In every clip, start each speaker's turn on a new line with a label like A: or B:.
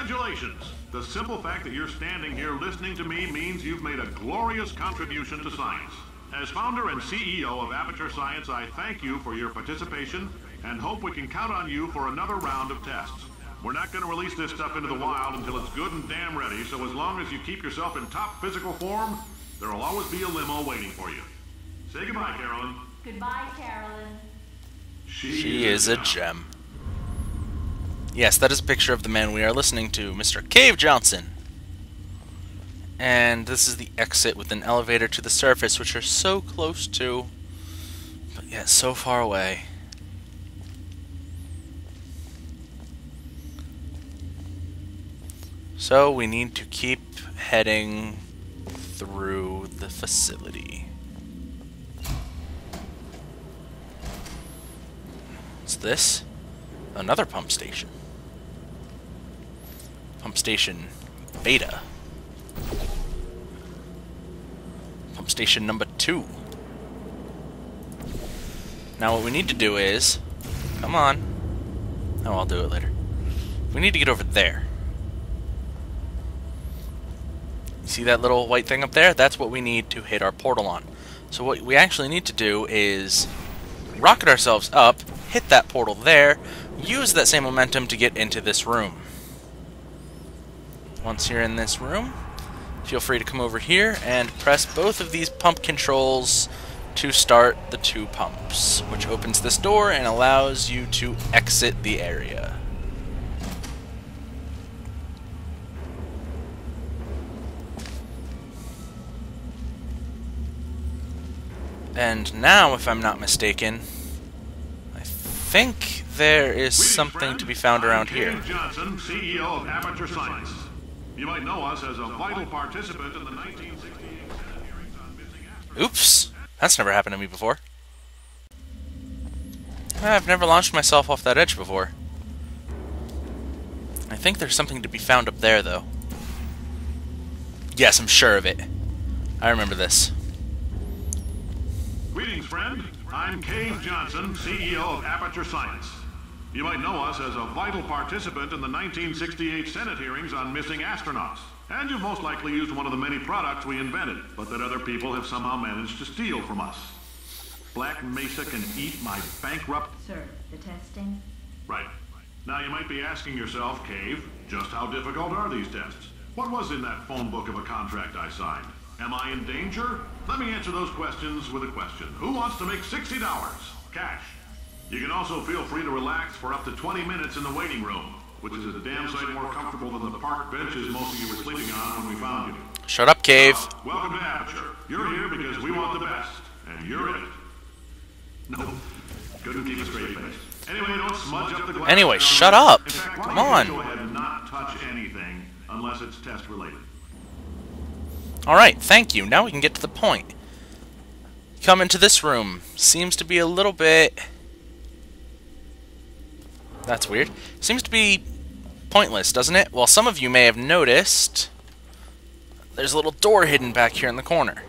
A: Congratulations! The simple fact that you're standing here listening to me means you've made a glorious contribution to science. As founder and CEO of Aperture Science, I thank you for your participation and hope we can count on you for another round of tests. We're not going to release this stuff into the wild until it's good and damn ready, so as long as you keep yourself in top physical form, there will always be a limo waiting for you. Say goodbye, Carolyn.
B: Goodbye, Carolyn.
C: She is a gem. Yes, that is a picture of the man we are listening to, Mr. Cave Johnson. And this is the exit with an elevator to the surface, which are so close to, but yet so far away. So we need to keep heading through the facility. What's this? Another pump station. Pump station Beta. Pump station number 2. Now what we need to do is... Come on. Oh, I'll do it later. We need to get over there. See that little white thing up there? That's what we need to hit our portal on. So what we actually need to do is rocket ourselves up, hit that portal there, use that same momentum to get into this room. Once you're in this room, feel free to come over here and press both of these pump controls to start the 2 pumps, which opens this door and allows you to exit the area. And now, if I'm not mistaken, I think there is something to be found around here.
A: Cave Johnson, CEO of Aperture Science. You might know us as a vital participant in the 1968 Senate hearings on missing astronauts.
C: Oops! That's never happened to me before. I've never launched myself off that edge before. I think there's something to be found up there, though. Yes, I'm sure of it. I remember this.
A: Greetings, friend. I'm Cave Johnson, CEO of Aperture Science. You might know us as a vital participant in the 1968 Senate hearings on missing astronauts. And you've most likely used one of the many products we invented, but that other people have somehow managed to steal from us. Black Mesa can eat my bankrupt...
B: Sir, the testing?
A: Right. Now you might be asking yourself, Cave, just how difficult are these tests? What was in that phone book of a contract I signed? Am I in danger? Let me answer those questions with a question. Who wants to make $60? Cash. You can also feel free to relax for up to 20 minutes in the waiting room, which is a damn sight more comfortable than the park benches most of you were sleeping on when we found you.
C: Shut up, Cave.
A: Welcome to Aperture. You're here because we want the best, and you're it. No, couldn't keep a straight face. Anyway, don't smudge up the glass.
C: Anyway, shut up.
A: In fact,
C: Come
A: why don't
C: on.
A: you go ahead and not touch anything unless it's test related.
C: Alright, thank you. Now we can get to the point. Come into this room. Seems to be a little bit... That's weird. Seems to be pointless, doesn't it? Well, some of you may have noticed there's a little door hidden back here in the corner.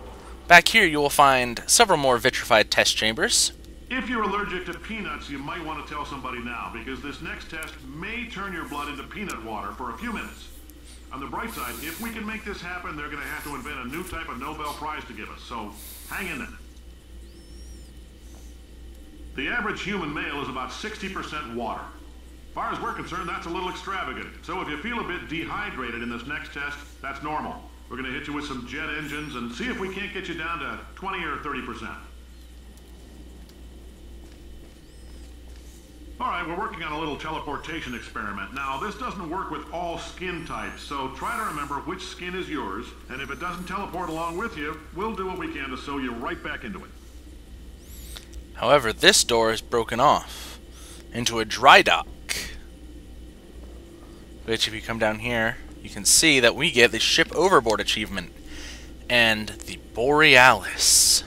C: Back here you will find several more vitrified test chambers.
A: If you're allergic to peanuts, you might want to tell somebody now, because this next test may turn your blood into peanut water for a few minutes. On the bright side, if we can make this happen, they're going to have to invent a new type of Nobel Prize to give us, so hang in there. The average human male is about 60% water. As far as we're concerned, that's a little extravagant. So if you feel a bit dehydrated in this next test, that's normal. We're going to hit you with some jet engines and see if we can't get you down to 20 or 30%. All right, we're working on a little teleportation experiment. Now, this doesn't work with all skin types, so try to remember which skin is yours, and if it doesn't teleport along with you, we'll do what we can to sew you right back into it.
C: However, this door is broken off into a dry dock, which if you come down here, you can see that we get the Ship Overboard achievement and the Borealis.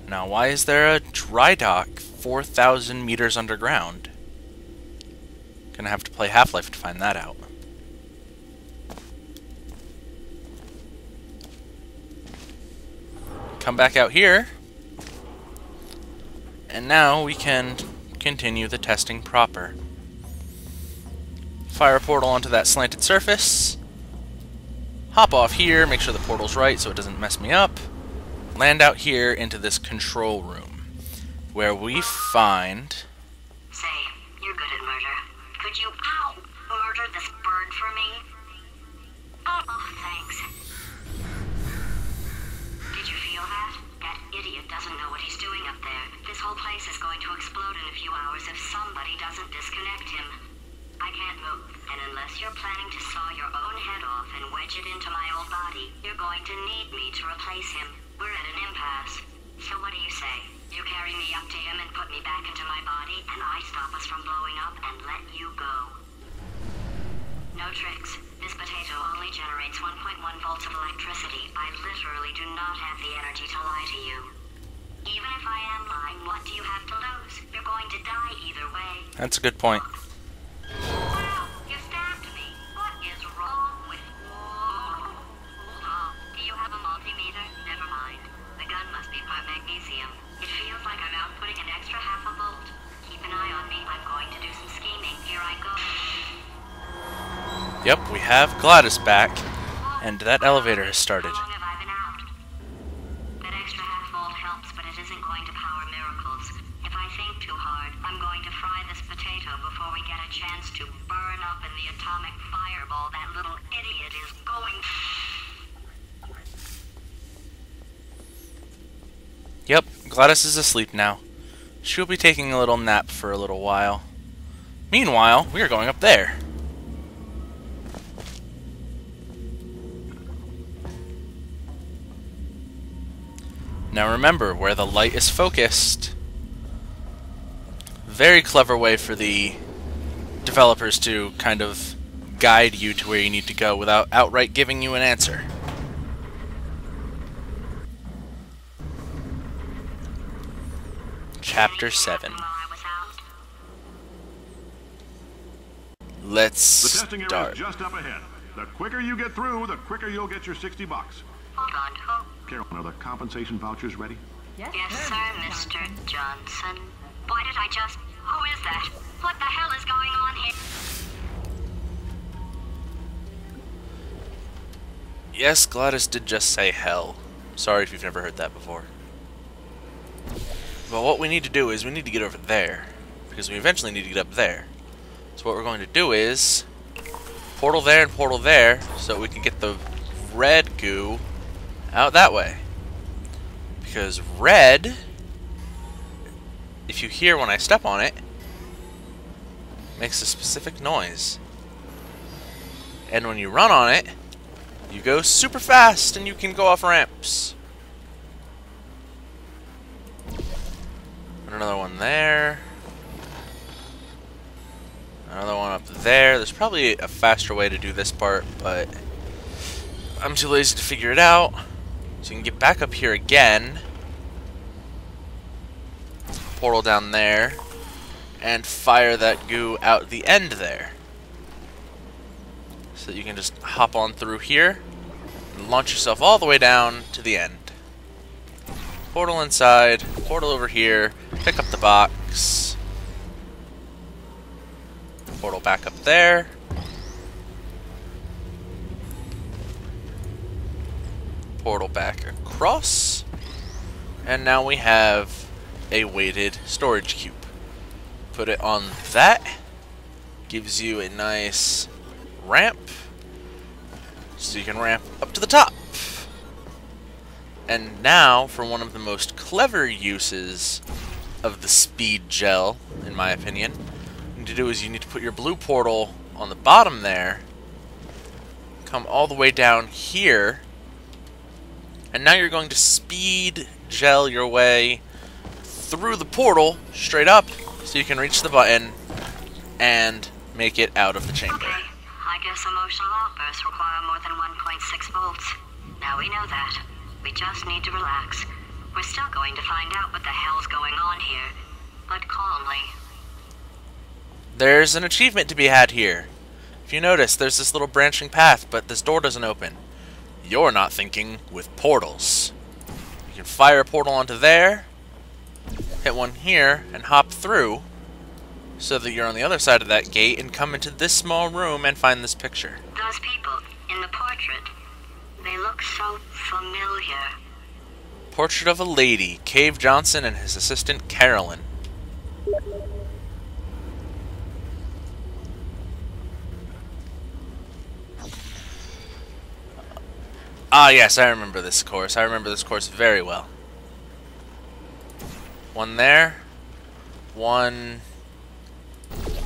C: Now, why is there a dry dock 4,000 meters underground? Gonna have to play Half-Life to find that out. Come back out here, and now we can continue the testing proper. Fire a portal onto that slanted surface. Hop off here, make sure the portal's right so it doesn't mess me up. Land out here into this control room, where we find...
D: Say, you're good at murder. Could you, murder this bird for me? Oh, thanks. Did you feel that? That idiot doesn't know what he's doing up there. This whole place is going to explode in a few hours if somebody doesn't disconnect him. I can't move, and unless you're planning to saw your own head off and wedge it into my old body, you're going to need me to replace him. We're at an impasse. So what do you say? You carry me up to him and put me back into my body, and I stop us from blowing up and let you go. No tricks. This potato only generates 1.1 volts of electricity. I literally do not have the energy to lie to you. Even if I am lying, what do you have to lose? You're going to die either way.
C: That's a good point.
D: Wow, you stabbed me. What is wrong with you? Oh, do you have a multimeter? Never mind. The gun must be part magnesium. It feels like I'm outputting an extra half a volt. Keep an eye on me. I'm going to do some scheming. Here I go.
C: Yep, we have GLaDOS back, and that elevator has started.
D: How long have I been out? That extra half volt helps, but it isn't going to power miracles. If I think too hard, I'm going to fry this potato before we get a chance to burn up in the atomic fireball that little idiot is going.
C: Yep, GLaDOS is asleep now. She'll be taking a little nap for a little while. Meanwhile, we are going up there. Now remember, where the light is focused. Very clever way for the developers to kind of guide you to where you need to go without outright giving you an answer. Chapter 7. Let's
A: The testing area
C: start.
A: is just up ahead. The quicker you get through, the quicker you'll get your $60.
D: Hold on, who?
A: Carolyn, are the compensation vouchers ready?
B: Yes,
D: Yes, sir, Mr.
B: Johnson.
D: Johnson. Why did I just... Who is that? What the hell is going on here?
C: Yes, GLaDOS did just say hell. Sorry if you've never heard that before. But what we need to do is we need to get over there, because we eventually need to get up there. So what we're going to do is portal there and portal there, so that we can get the red goo out that way. Because red, if you hear when I step on it, makes a specific noise. And when you run on it, you go super fast and you can go off ramps. And another one there. Another one up there. There's probably a faster way to do this part, but I'm too lazy to figure it out. So you can get back up here again. Portal down there. And fire that goo out the end there. So that you can just hop on through here and launch yourself all the way down to the end. Portal inside, portal over here, pick up the box. Portal back up there. Portal back across. And now we have a weighted storage cube. Put it on that. Gives you a nice ramp. So you can ramp up to the top. And now, for one of the most clever uses of the speed gel, in my opinion, what you need to do is you need to put your blue portal on the bottom there, come all the way down here, and now you're going to speed gel your way through the portal straight up so you can reach the button and make it out of the chamber.
D: Okay, I guess emotional outbursts require more than 1.6 volts. Now we know that. We just need to relax. We're still going to find out what the hell's going on here, but calmly.
C: There's an achievement to be had here. If you notice, there's this little branching path, but this door doesn't open. You're not thinking with portals. You can fire a portal onto there, hit one here, and hop through so that you're on the other side of that gate and come into this small room and find this picture.
D: Those people in the portrait, they look so familiar.
C: Portrait of a lady, Cave Johnson and his assistant Carolyn. Ah, yes, I remember this course. I remember this course very well. One there. One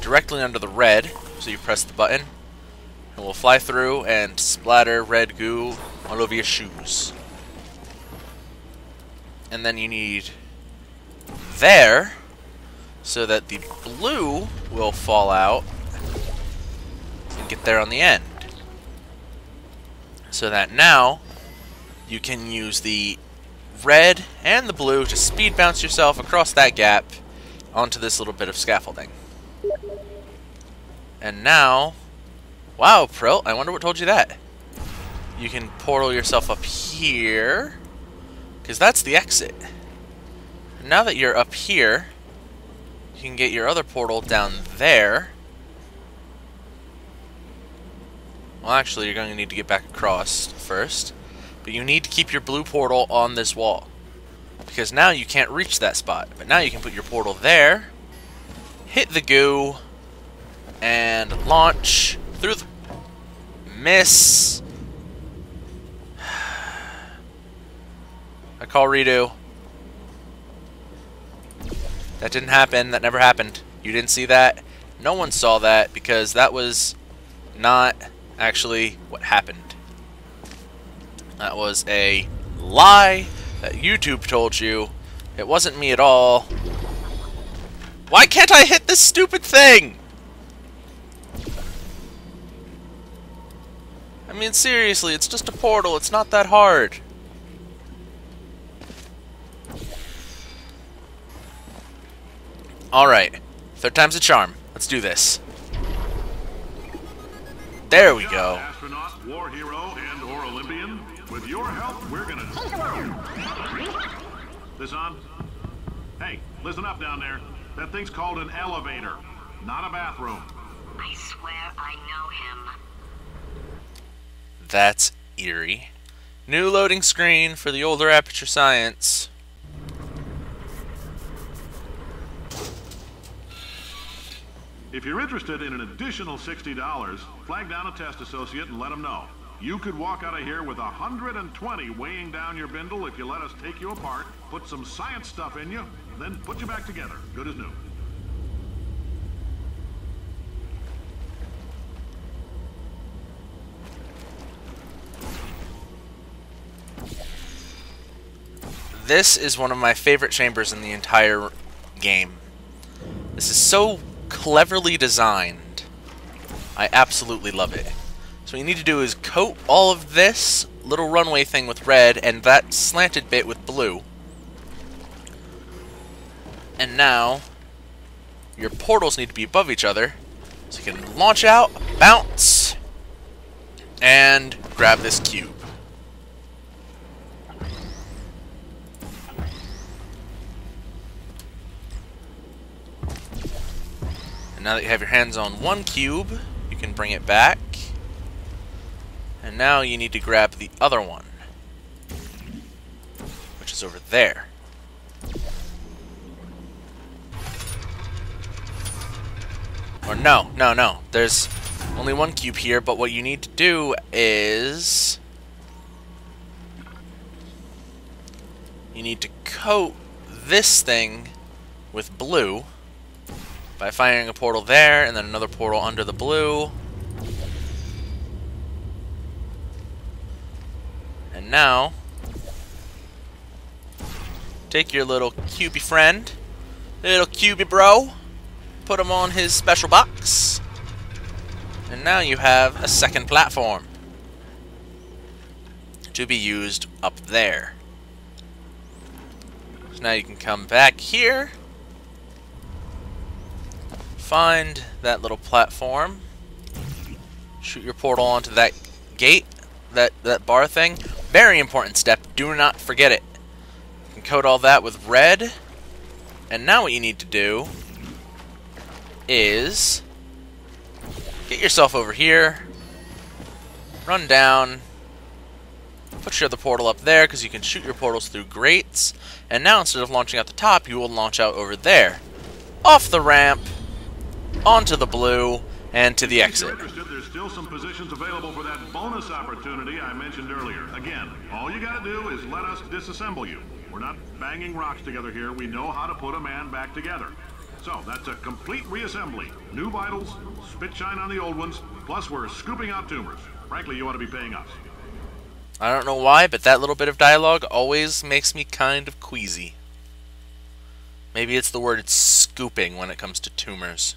C: directly under the red. So you press the button. And we'll fly through and splatter red goo all over your shoes. And then you need there so that the blue will fall out and get there on the end. So that now you can use the red and the blue to speed bounce yourself across that gap onto this little bit of scaffolding. And now, wow, Prill, I wonder what told you that. You can portal yourself up here, because that's the exit. And now that you're up here, you can get your other portal down there. Well, actually, you're going to need to get back across first. But you need to keep your blue portal on this wall. Because now you can't reach that spot. But now you can put your portal there, hit the goo, and launch through the... Miss. I call redo. That didn't happen. That never happened. You didn't see that. No one saw that because that was not actually what happened. That was a lie that YouTube told you. It wasn't me at all. Why can't I hit this stupid thing? I mean, seriously, it's just a portal. It's not that hard. Alright. Third time's a charm. Let's do this. There we go.
A: Astronaut, war hero, and/or Olympian. With your help, we're gonna... This on? Hey, listen up down there. That thing's called an elevator, not a bathroom.
D: I swear I know him.
C: That's eerie. New loading screen for the older Aperture Science.
A: If you're interested in an additional $60, flag down a test associate and let them know. You could walk out of here with 120 weighing down your bindle if you let us take you apart, put some science stuff in you, then put you back together, good as new.
C: This is one of my favorite chambers in the entire game. This is so cleverly designed. I absolutely love it. So what you need to do is coat all of this little runway thing with red and that slanted bit with blue. And now your portals need to be above each other so you can launch out, bounce, and grab this cube. Now that you have your hands on one cube, you can bring it back. And now you need to grab the other one, which is over there. Or no. There's only one cube here, but what you need to do is... you need to coat this thing with blue by firing a portal there, and then another portal under the blue. And now, take your little cubey friend, little cubey bro, put him on his special box, and now you have a second platform to be used up there. So now you can come back here, find that little platform, shoot your portal onto that gate, that bar thing. Very important step, do not forget it. You can coat all that with red, and now what you need to do is get yourself over here, run down, put your other portal up there because you can shoot your portals through grates, and now instead of launching out the top, you will launch out over there, off the ramp, onto the blue, and to the exit.
A: If you're interested, there's still some positions available for that bonus opportunity I mentioned earlier. Again, all you gotta do is let us disassemble you. We're not banging rocks together here. We know how to put a man back together. So, that's a complete reassembly. New vitals, spit shine on the old ones, plus we're scooping out tumors. Frankly, you ought to be paying us.
C: I don't know why, but that little bit of dialogue always makes me kind of queasy. Maybe it's the word scooping when it comes to tumors.